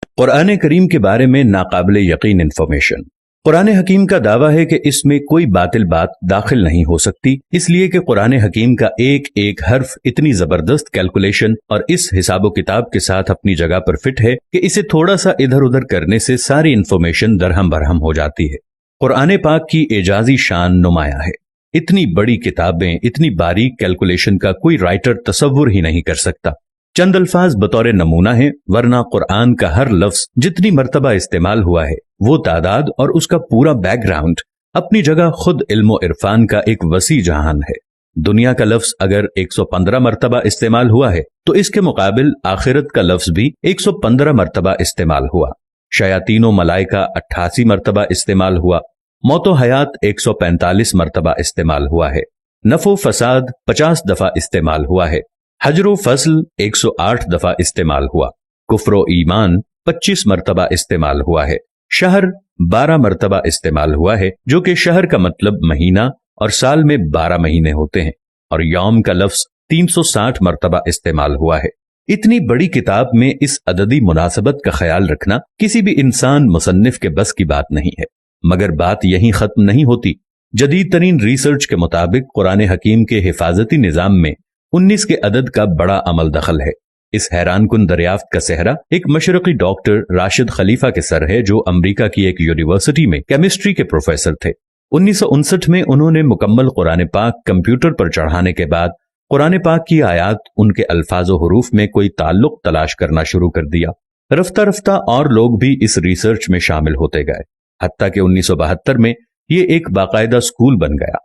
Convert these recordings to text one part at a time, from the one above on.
कुरान करीम के बारे में नाकाबिल यकीन इंफॉर्मेशन। कुरान हकीम का दावा है कि इसमें कोई बातिल बात दाखिल नहीं हो सकती, इसलिए कि कुरान हकीम का एक एक हर्फ इतनी जबरदस्त कैलकुलेशन और इस हिसाबो किताब के साथ अपनी जगह पर फिट है कि इसे थोड़ा सा इधर उधर करने से सारी इंफॉर्मेशन दरहम बरहम हो जाती है। कुरान पाक की एजाजी शान नुमाया है। इतनी बड़ी किताबें, इतनी बारीक कैलकुलेशन का कोई राइटर तसव्वुर ही नहीं कर सकता। चंद अल्फाज बतौर नमूना है, वरना कुरान का हर लफ्ज जितनी मर्तबा इस्तेमाल हुआ है वो तादाद और उसका पूरा बैकग्राउंड अपनी जगह खुद इल्म इरफान का एक वसी जहान है। दुनिया का लफ्ज अगर 115 मर्तबा इस्तेमाल हुआ है तो इसके मुकाबिल आखिरत का लफ्ज भी 115 मर्तबा इस्तेमाल हुआ। शयातीनो मलाइका 88 मर्तबा इस्तेमाल हुआ। मौतो हयात 145 मर्तबा इस्तेमाल हुआ है। नफो फसाद 50 दफा इस्तेमाल हुआ है। हजरो फसल 108 दफा इस्तेमाल हुआ। कुफ्रो ईमान 25 मर्तबा इस्तेमाल हुआ है। शहर 12 मर्तबा इस्तेमाल हुआ है, जो कि शहर का मतलब महीना और साल में 12 महीने होते हैं। और यौम का लफ्ज 360 मर्तबा इस्तेमाल हुआ है। इतनी बड़ी किताब में इस अददी मुनासबत का ख्याल रखना किसी भी इंसान मुसन्निफ के बस की बात नहीं है। मगर बात यहीं खत्म नहीं होती। जदीद तरीन रिसर्च के मुताबिक कुरान हकीम के हिफाजती निजाम में 19 के अदद का बड़ा अमल दखल है। इस हैरानकुन दरियाफ्त का सेहरा एक मशरकी डॉक्टर राशिद खलीफा के सर है, जो अमेरिका की एक यूनिवर्सिटी में केमिस्ट्री के प्रोफेसर थे। 1959 में उन्होंने मुकम्मल कुरान पाक कंप्यूटर पर चढ़ाने के बाद कुरान पाक की आयात, उनके अल्फाज और हुरूफ में कोई ताल्लुक तलाश करना शुरू कर दिया। रफ्ता रफ्ता और लोग भी इस रिसर्च में शामिल होते गए, हत्ता कि 1972 में ये एक बाकायदा स्कूल बन गया।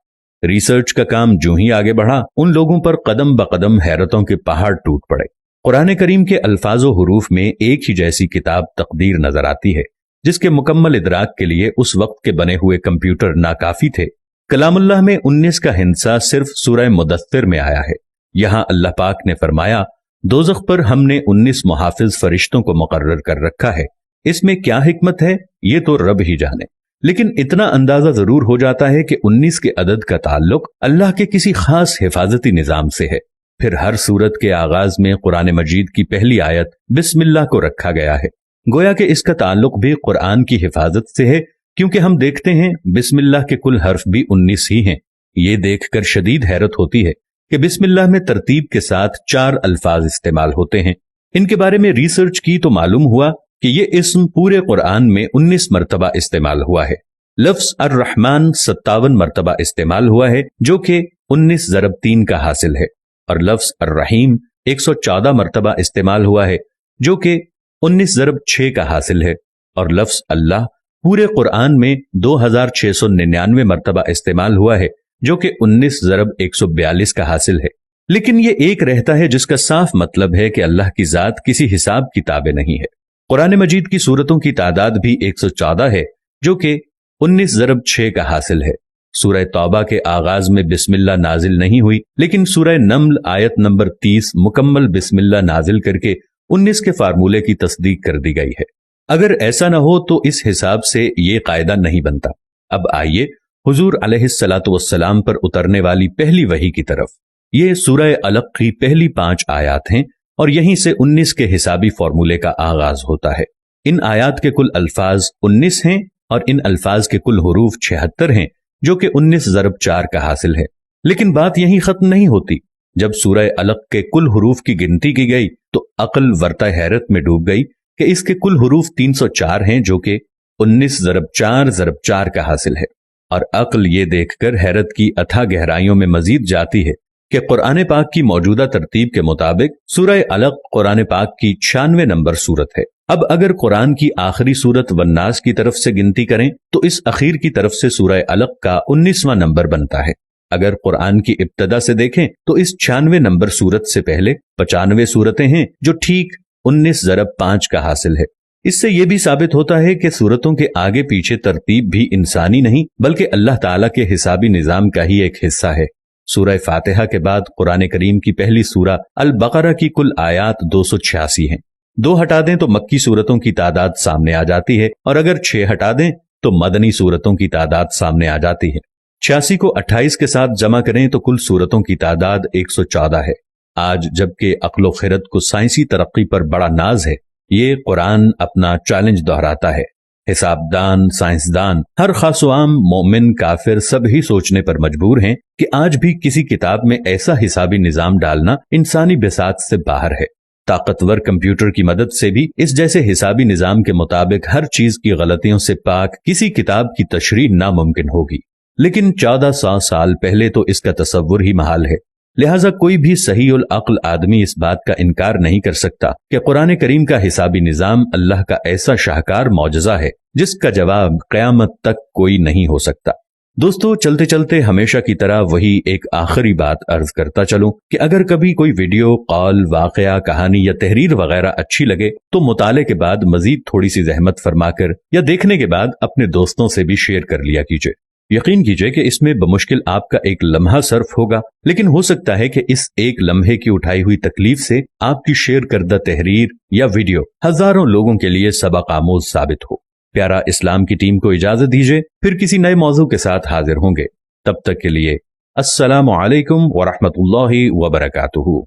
रिसर्च का काम जो ही आगे बढ़ा, उन लोगों पर कदम बकदम हैरतों के पहाड़ टूट पड़े। कुरान करीम के अल्फाज और हुरूफ में एक ही जैसी किताब तकदीर नजर आती है, जिसके मुकम्मल इदराक के लिए उस वक्त के बने हुए कंप्यूटर नाकाफी थे। कलामुल्लाह में 19 का हिस्सा सिर्फ सूरह मुदस्सिर में आया है। यहाँ अल्लाह पाक ने फरमाया, दोज़ख पर हमने 19 मुहाफिज फरिश्तों को मुकर्रर कर रखा है। इसमें क्या हिकमत है ये तो रब ही जाने, लेकिन इतना अंदाजा जरूर हो जाता है कि 19 के अदद का ताल्लुक अल्लाह के किसी खास हिफाजती निजाम से है। फिर हर सूरत के आगाज में कुरान मजीद की पहली आयत बिस्मिल्लाह को रखा गया है, गोया कि इसका ताल्लुक भी कुरान की हिफाजत से है, क्योंकि हम देखते हैं बिस्मिल्लाह के कुल हर्फ भी 19 ही हैं। ये देखकर शदीद हैरत होती है कि बिस्मिल्लाह में तरतीब के साथ 4 अल्फाज इस्तेमाल होते हैं। इनके बारे में रिसर्च की तो मालूम हुआ कि ये इस्म पूरे कुरान में 19 मर्तबा इस्तेमाल हुआ है। लफ्ज अर रहमान 57 मर्तबा इस्तेमाल हुआ है, जो कि 19 ज़रब 3 का हासिल है। और लफ्ज अर रहीम 114 मर्तबा इस्तेमाल हुआ है, जो कि 19 ज़रब 6 का हासिल है। और लफ्ज अल्लाह पूरे कुरान में 2699 मर्तबा इस्तेमाल हुआ है, जो कि 19 ज़रब 142 का हासिल है। लेकिन ये एक रहता है जिसका साफ मतलब है कि अल्लाह की जात किसी हिसाब किताबे नहीं है। कुरान मजीद की सूरतों की तादाद भी 114 है, जो कि 19 ज़रब 6 का हासिल है। सूरह तौबा के आगाज में बिस्मिल्लाह नाजिल नहीं हुई, लेकिन सूरह नम्ल आयत नंबर 30 मुकम्मल बिस्मिल्लाह नाजिल करके 19 के फार्मूले की तस्दीक कर दी गई है। अगर ऐसा न हो तो इस हिसाब से ये कायदा नहीं बनता। अब आइए हुजूर अलैहिस्सलातु वस्सलाम पर उतरने वाली पहली वही की तरफ। ये सूरह अलक की पहली 5 आयात हैं और यहीं से 19 के हिसाबी फार्मूले का आगाज होता है। इन आयात के कुल अल्फाज 19 हैं और इन अल्फाज के कुल हुरूफ 76 हैं, जो कि 19 ज़रब 4 का हासिल है। लेकिन बात यहीं खत्म नहीं होती। जब सूरह अलक के कुल हुरूफ की गिनती की गई तो अक्ल वर्ता हैरत में डूब गई कि इसके कुल हुरूफ 304 हैं, जो कि 19 ज़रब 4 ज़रब 4 का हासिल है। और अक्ल ये देखकर हैरत की अथाह गहराइयों में मजीद जाती है कि कुरान पाक की मौजूदा तरतीब के मुताबिक सूरह अलक कुरान पाक की 96 नंबर सूरत है। अब अगर कुरान की आखिरी सूरत वन्नास की तरफ से गिनती करें तो इस अखीर की तरफ से सूरह अलक का 19वां नंबर बनता है। अगर कुरान की इब्तदा से देखें तो इस 96 नंबर सूरत से पहले 95 सूरतें हैं, जो ठीक 19 ज़रब 5 का हासिल है। इससे यह भी साबित होता है कि सूरतों के आगे पीछे तरतीब भी इंसानी नहीं बल्कि अल्लाह ताला के हिसाबी निजाम का ही एक हिस्सा है। सूरह फातिहा के बाद कुरान करीम की पहली सूरा अल बकरा की कुल आयात 286 हैं। 2 हटा दें तो मक्की सूरतों की तादाद सामने आ जाती है, और अगर 6 हटा दें तो मदनी सूरतों की तादाद सामने आ जाती है। 86 को 28 के साथ जमा करें तो कुल सूरतों की तादाद 114 है। आज जबकि अक्लो खिरत को साइंसी तरक्की पर बड़ा नाज है, یہ قرآن اپنا چیلنج دہراتا ہے۔ حسابدان، سائنسدان، ہر خاص و عام، مومن، کافر سب ہی سوچنے پر مجبور ہیں کہ آج بھی کسی کتاب میں ایسا حسابی نظام ڈالنا انسانی بساط سے باہر ہے۔ طاقتور کمپیوٹر کی مدد سے بھی اس جیسے حسابی نظام کے مطابق ہر چیز کی غلطیوں سے پاک کسی کتاب کی تشریح ناممکن ہوگی، لیکن 1400 سال پہلے تو اس کا تصور ہی محال ہے۔ لہٰذا کوئی بھی صحیح العقل آدمی اس بات کا انکار نہیں کر سکتا کہ قرآن کریم کا حسابی نظام اللہ کا ایسا شاہکار معجزہ ہے جس کا جواب قیامت تک کوئی نہیں ہو سکتا۔ دوستو، چلتے چلتے ہمیشہ کی طرح وہی ایک آخری بات عرض کرتا چلوں کہ اگر کبھی کوئی ویڈیو، قول، واقعہ، کہانی یا تحریر وغیرہ اچھی لگے تو مطالعے کے بعد مزید تھوڑی سی زحمت فرما کر یا دیکھنے کے بعد اپنے دوستوں سے بھی شیئر کر لیا کیجیے۔ یقین کیجیے کہ اس میں بمشکل آپ کا ایک لمحہ صرف ہوگا، لیکن ہو سکتا ہے کہ اس ایک لمحے کی اٹھائی ہوئی تکلیف سے آپ کی شیئر کردہ تحریر یا ویڈیو ہزاروں لوگوں کے لیے سبق آموز ثابت ہو۔ پیارا اسلام کی ٹیم کو اجازت دیجیے، پھر کسی نئے موضوع کے ساتھ حاضر ہوں گے۔ تب تک کے لیے السلام علیکم ورحمۃ اللہ وبرکاتہ۔